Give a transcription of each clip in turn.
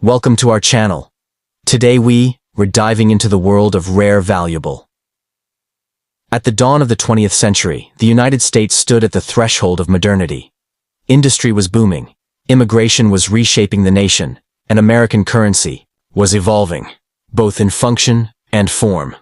Welcome to our channel. Today we're diving into the world of rare valuable. At the dawn of the 20th century, the United States stood at the threshold of modernity. Industry was booming, immigration was reshaping the nation, and American currency was evolving, both in function and form.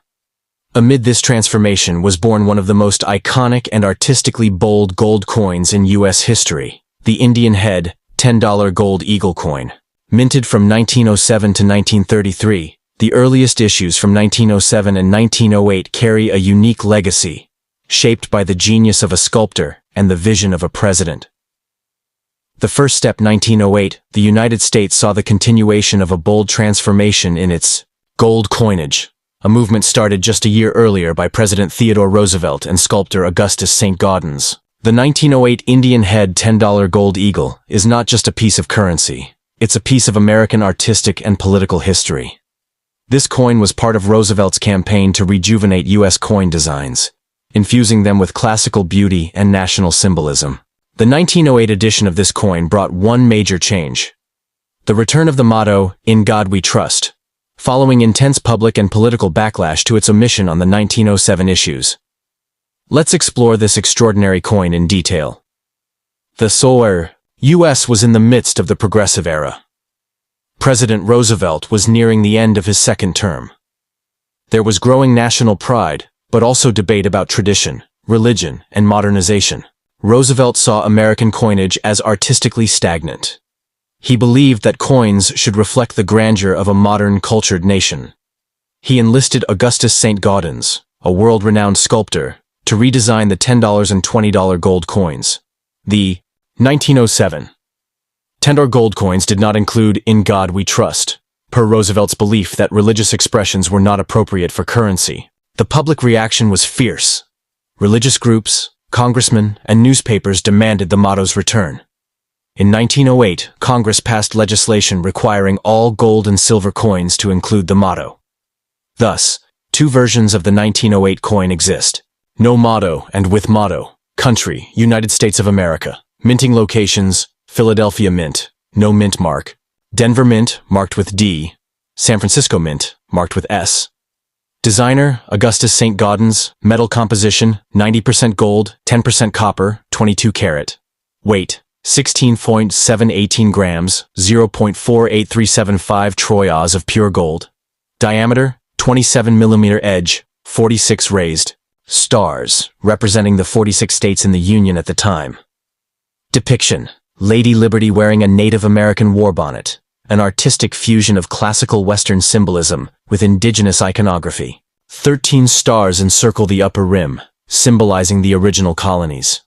Amid this transformation was born one of the most iconic and artistically bold gold coins in U.S. history, the Indian head $10 gold eagle coin. Minted from 1907 to 1933, the earliest issues from 1907 and 1908 carry a unique legacy, shaped by the genius of a sculptor and the vision of a president. The first step, 1908, the United States saw the continuation of a bold transformation in its gold coinage, a movement started just a year earlier by President Theodore Roosevelt and sculptor Augustus Saint-Gaudens. The 1908 Indian head $10 gold eagle is not just a piece of currency. It's a piece of American artistic and political history. This coin was part of Roosevelt's campaign to rejuvenate U.S. coin designs, infusing them with classical beauty and national symbolism. The 1908 edition of this coin brought one major change: the return of the motto, "In God We Trust," following intense public and political backlash to its omission on the 1907 issues. Let's explore this extraordinary coin in detail. The U.S. was in the midst of the progressive era. President Roosevelt was nearing the end of his second term. There was growing national pride, but also debate about tradition, religion, and modernization. Roosevelt saw American coinage as artistically stagnant. He believed that coins should reflect the grandeur of a modern, cultured nation. He enlisted Augustus Saint-Gaudens, a world-renowned sculptor, to redesign the $10 and $20 gold coins. The 1907 $10 gold coins did not include "In God We Trust," per Roosevelt's belief that religious expressions were not appropriate for currency. The public reaction was fierce. Religious groups, congressmen, and newspapers demanded the motto's return. In 1908, Congress passed legislation requiring all gold and silver coins to include the motto. Thus, two versions of the 1908 coin exist: no motto and with motto. Country, United States of America. Minting locations: Philadelphia Mint, no mint mark; Denver Mint, marked with D; San Francisco Mint, marked with S. Designer, Augustus Saint-Gaudens. Metal composition, 90% gold, 10% copper, 22 karat. Weight, 16.718 grams, 0.48375 troy oz of pure gold. Diameter, 27 mm. Edge, 46 raised. Stars, representing the 46 states in the Union at the time. Depiction: Lady Liberty wearing a Native American war bonnet, an artistic fusion of classical Western symbolism with indigenous iconography. 13 stars encircle the upper rim, symbolizing the original colonies.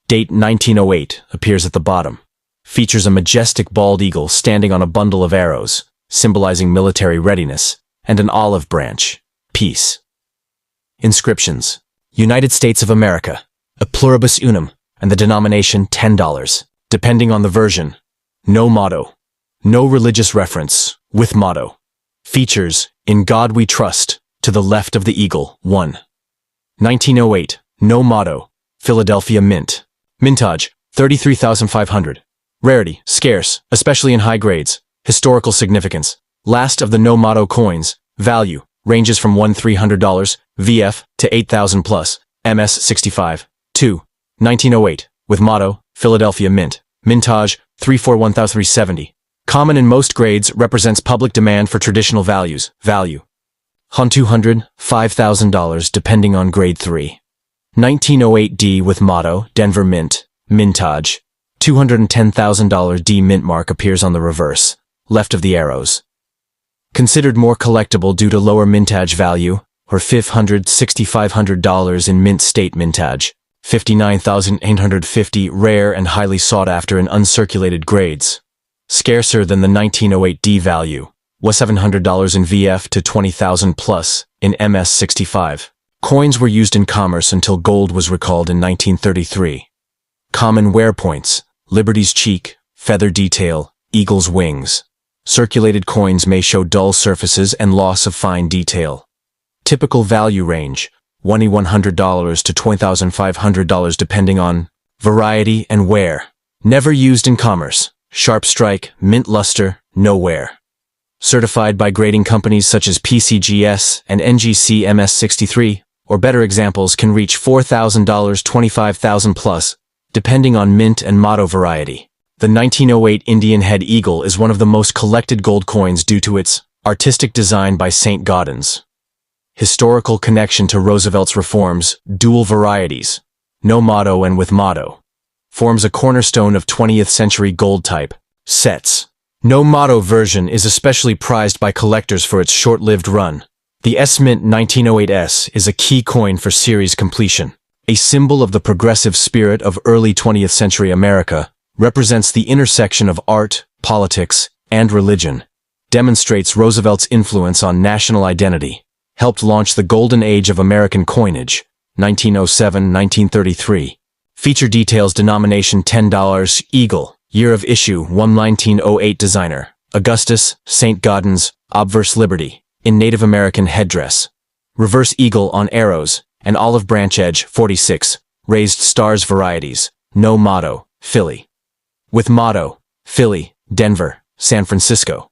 Date 1908 appears at the bottom. Features a majestic bald eagle standing on a bundle of arrows, symbolizing military readiness, and an olive branch, peace. Inscriptions: United States of America, a pluribus unum, and the denomination $10, depending on the version. No motto. No religious reference, with motto. Features: In God We Trust, to the left of the eagle, 1. 1908, no motto, Philadelphia Mint. Mintage, 33,500. Rarity, scarce, especially in high grades. Historical significance: last of the no motto coins. Value, ranges from $1,300 VF to 8,000 plus, MS 65. 2. 1908, with motto, Philadelphia Mint. Mintage, 341,370. Common in most grades, represents public demand for traditional values. Value: $200, $5,000 depending on grade 3. 1908 D with motto, Denver Mint. Mintage, $210,000 D mint mark appears on the reverse, left of the arrows. Considered more collectible due to lower mintage value, or $500, $6,500 in mint state mintage. 59,850 rare and highly sought after in uncirculated grades. Scarcer than the 1908 D value, was $700 in VF to 20,000 plus in MS 65. Coins were used in commerce until gold was recalled in 1933. Common wear points: Liberty's cheek, feather detail, eagle's wings. Circulated coins may show dull surfaces and loss of fine detail. Typical value range: $1,100 to $2,500 depending on variety and wear. Never used in commerce. Sharp strike, mint luster, no wear. certified by grading companies such as PCGS and NGC MS63, or better examples can reach $4,000, $25,000 plus, depending on mint and motto variety. The 1908 Indian head eagle is one of the most collected gold coins due to its artistic design by Saint-Gaudens. Historical connection to Roosevelt's reforms, dual varieties, no motto and with motto, forms a cornerstone of 20th century gold type sets. No motto version is especially prized by collectors for its short-lived run. The S-Mint 1908S is a key coin for series completion. A symbol of the progressive spirit of early 20th century America, represents the intersection of art, politics, and religion, demonstrates Roosevelt's influence on national identity, helped launch the golden age of American coinage, 1907-1933. Feature details denomination $10, Eagle, year of issue 1908 designer, Augustus, Saint-Gaudens, obverse Liberty, in Native American headdress. Reverse eagle on arrows, and olive branch edge 46, raised stars varieties, no motto, Philly. With motto, Philly, Denver, San Francisco.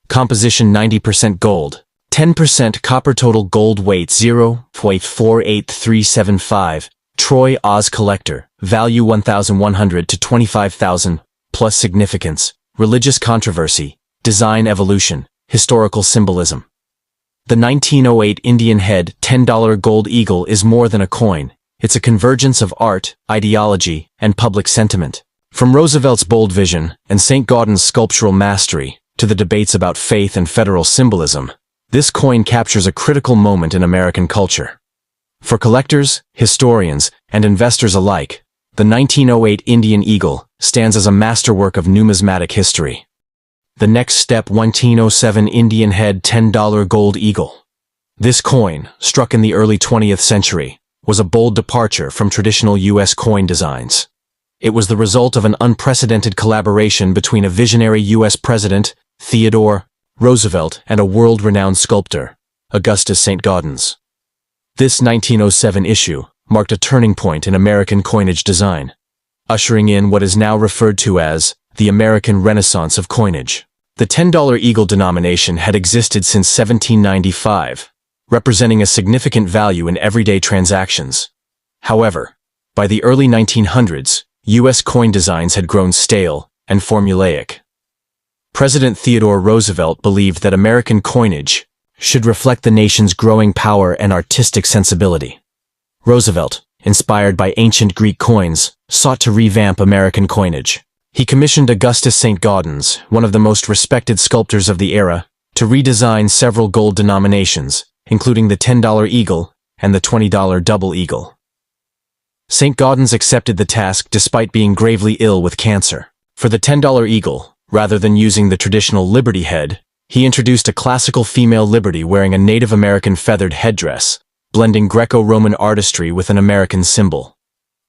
Composition 90% gold, 10% copper total gold weight 0.48375, Troy Oz Collector, value 1,100 to 25,000, plus significance, religious controversy, design evolution, historical symbolism. The 1908 Indian head $10 gold eagle is more than a coin, it's a convergence of art, ideology, and public sentiment. From Roosevelt's bold vision and Saint-Gaudens' sculptural mastery to the debates about faith and federal symbolism, this coin captures a critical moment in American culture. For collectors, historians, and investors alike, the 1908 Indian Eagle stands as a masterwork of numismatic history. The next step 1907 Indian head $10 gold eagle. This coin, struck in the early 20th century, was a bold departure from traditional U.S. coin designs. It was the result of an unprecedented collaboration between a visionary U.S. president, Theodore Roosevelt, and a world-renowned sculptor, Augustus Saint-Gaudens. This 1907 issue marked a turning point in American coinage design, ushering in what is now referred to as the American Renaissance of coinage. The $10 eagle denomination had existed since 1795, representing a significant value in everyday transactions. However, by the early 1900s, U.S. coin designs had grown stale and formulaic. President Theodore Roosevelt believed that American coinage should reflect the nation's growing power and artistic sensibility. Roosevelt, inspired by ancient Greek coins, sought to revamp American coinage. He commissioned Augustus Saint-Gaudens, one of the most respected sculptors of the era, to redesign several gold denominations, including the $10 eagle and the $20 double eagle. Saint-Gaudens accepted the task despite being gravely ill with cancer. For the $10 eagle, rather than using the traditional Liberty head, he introduced a classical female Liberty wearing a Native American feathered headdress, blending Greco-Roman artistry with an American symbol.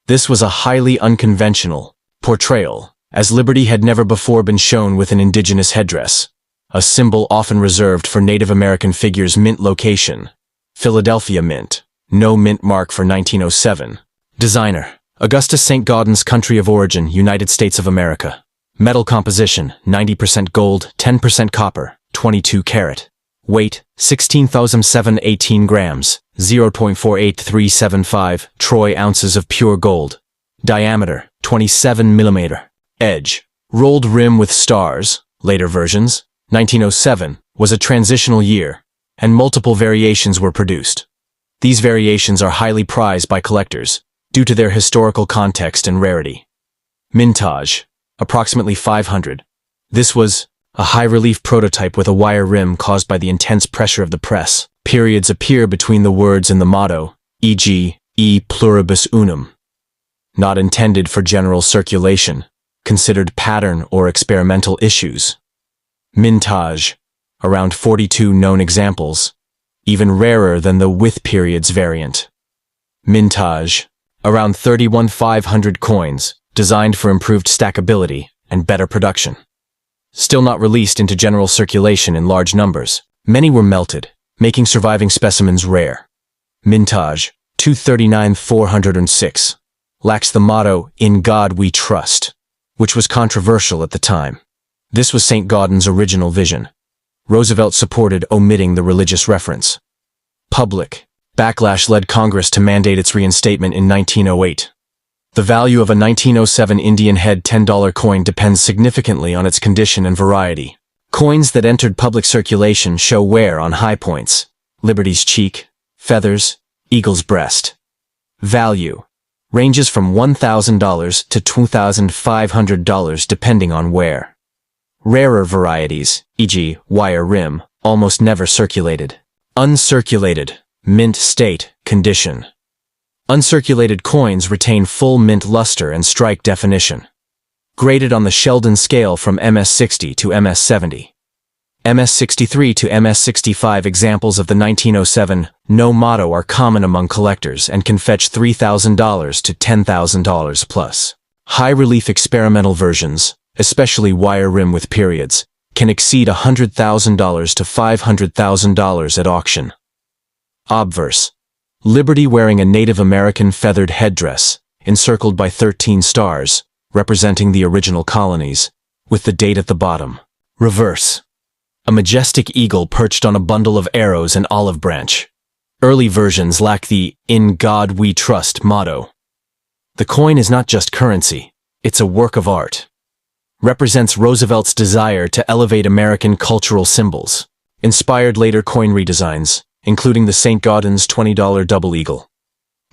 This was a highly unconventional portrayal, as Liberty had never before been shown with an indigenous headdress, a symbol often reserved for Native American figures. Mint location, Philadelphia Mint, no mint mark for 1907. Designer, Augustus Saint-Gaudens. Country of origin, United States of America. Metal composition, 90% gold, 10% copper, 22 karat. Weight, 16,718 grams, 0.48375 Troy ounces of pure gold. Diameter, 27 millimeter. Edge, rolled rim with stars. Later versions, 1907, was a transitional year, and multiple variations were produced. These variations are highly prized by collectors, due to their historical context and rarity. Mintage, approximately 500. This was a high-relief prototype with a wire rim caused by the intense pressure of the press. Periods appear between the words in the motto, e.g., e pluribus unum. Not intended for general circulation, considered pattern or experimental issues. Mintage, around 42 known examples, even rarer than the with periods variant. Mintage, around 31,500 coins, designed for improved stackability and better production. Still not released into general circulation in large numbers. Many were melted, making surviving specimens rare. Mintage, 239,406, lacks the motto, "In God We Trust," which was controversial at the time. This was Saint-Gaudens' original vision. Roosevelt supported omitting the religious reference. Public backlash led Congress to mandate its reinstatement in 1908. The value of a 1907 Indian head $10 coin depends significantly on its condition and variety. Coins that entered public circulation show wear on high points: Liberty's cheek, feathers, eagle's breast. Value ranges from $1,000 to $2,500 depending on wear. Rarer varieties, e.g., wire rim, almost never circulated. Uncirculated, mint state, condition. Uncirculated coins retain full mint luster and strike definition. Graded on the Sheldon scale from MS-60 to MS-70. MS-63 to MS-65 examples of the 1907 no motto are common among collectors and can fetch $3,000 to $10,000 plus. High-relief experimental versions, especially wire rim with periods, can exceed $100,000 to $500,000 at auction. Obverse. Liberty wearing a Native American feathered headdress, encircled by 13 stars, representing the original colonies, with the date at the bottom. Reverse. A majestic eagle perched on a bundle of arrows and olive branch. Early versions lack the "In God We Trust" motto. The coin is not just currency, it's a work of art. Represents Roosevelt's desire to elevate American cultural symbols. Inspired later coin redesigns, including the Saint-Gaudens $20 double eagle.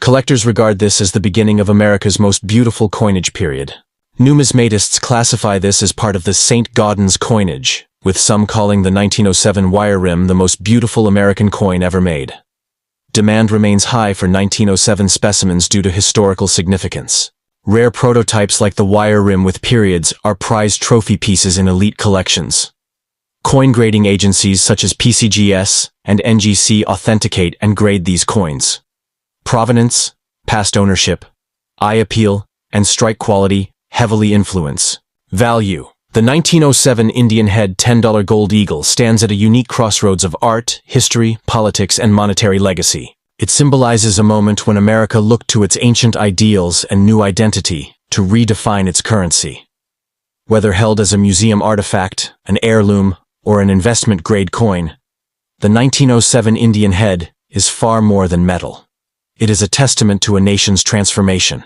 Collectors regard this as the beginning of America's most beautiful coinage period. Numismatists classify this as part of the Saint-Gaudens coinage, with some calling the 1907 wire rim the most beautiful American coin ever made. Demand remains high for 1907 specimens due to historical significance. Rare prototypes like the wire rim with periods are prized trophy pieces in elite collections. Coin grading agencies such as PCGS and NGC authenticate and grade these coins. Provenance, past ownership, eye appeal, and strike quality heavily influence. Value. The 1907 Indian head $10 gold eagle stands at a unique crossroads of art, history, politics, and monetary legacy. It symbolizes a moment when America looked to its ancient ideals and new identity to redefine its currency. Whether held as a museum artifact, an heirloom, or an investment-grade coin, the 1907 Indian head is far more than metal. It is a testament to a nation's transformation.